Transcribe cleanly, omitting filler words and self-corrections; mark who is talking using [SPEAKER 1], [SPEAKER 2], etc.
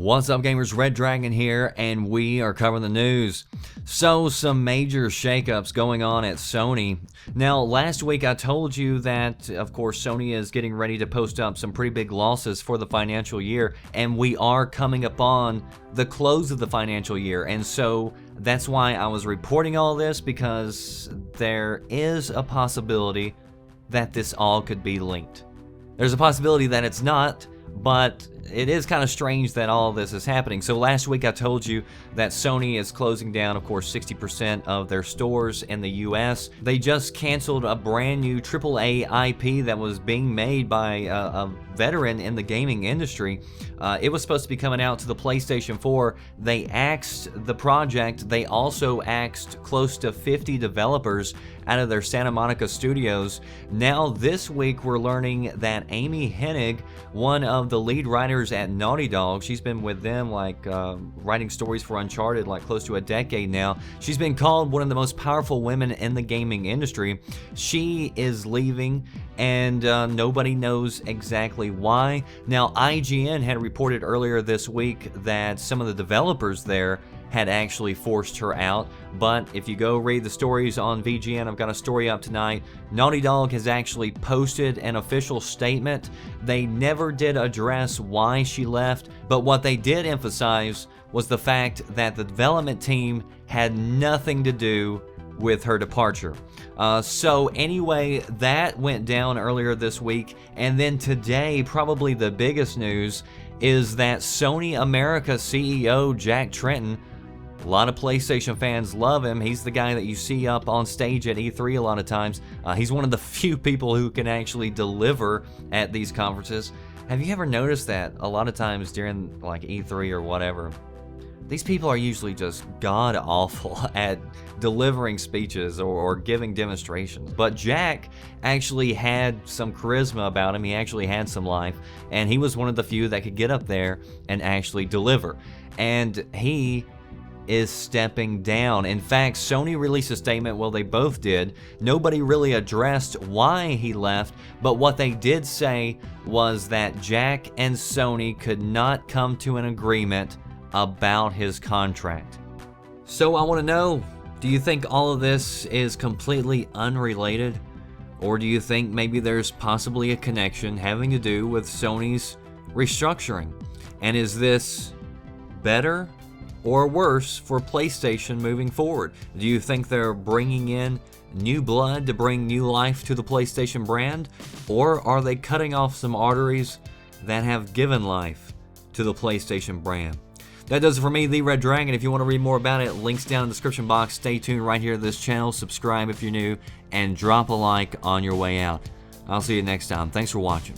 [SPEAKER 1] What's up, gamers? Red Dragon here, and we are covering the news. So, some major shakeups going on at Sony. Now, last week I told you that, of course, Sony is getting ready to post up some pretty big losses for the financial year, and we are coming upon the close of the financial year, and so that's why I was reporting all this, because there is a possibility that this all could be linked. There's a possibility that it's not, but it is kind of strange that all of this is happening. So last week I told you that Sony is closing down, of course, 60% of their stores in the US. They just canceled a brand new AAA IP that was being made by a veteran in the gaming industry. It was supposed to be coming out to the PlayStation 4. They axed the project. They also axed close to 50 developers out of their Santa Monica studios. Now this week we're learning that Amy Hennig, one of the lead writers at Naughty Dog, she's been with them writing stories for Uncharted like close to a decade now. She's been called one of the most powerful women in the gaming industry. She is leaving, and nobody knows exactly why. Now, IGN had reported earlier this week that some of the developers there had actually forced her out, but if you go read the stories on VGN, I've got a story up tonight, Naughty Dog has actually posted an official statement. They never did address why she left, but what they did emphasize was the fact that the development team had nothing to do with her departure. So anyway, that went down earlier this week, and then today, probably the biggest news is that Sony America CEO Jack Tretton, a lot of PlayStation fans love him. He's the guy that you see up on stage at E3 a lot of times. He's one of the few people who can actually deliver at these conferences. Have you ever noticed that a lot of times during like E3 or whatever, these people are usually just god-awful at delivering speeches or giving demonstrations. But Jack actually had some charisma about him. He actually had some life, and he was one of the few that could get up there and actually deliver. And he is stepping down. In fact, Sony released a statement, well, they both did. Nobody really addressed why he left, but what they did say was that Jack and Sony could not come to an agreement about his contract. So I want to know, do you think all of this is completely unrelated? Or do you think maybe there's possibly a connection having to do with Sony's restructuring? And is this better or worse for PlayStation moving forward? Do you think they're bringing in new blood to bring new life to the PlayStation brand? Or are they cutting off some arteries that have given life to the PlayStation brand? That does it for me, the Red Dragon. If you want to read more about it, links down in the description box. Stay tuned right here to this channel. Subscribe if you're new, and drop a like on your way out. I'll see you next time. Thanks for watching.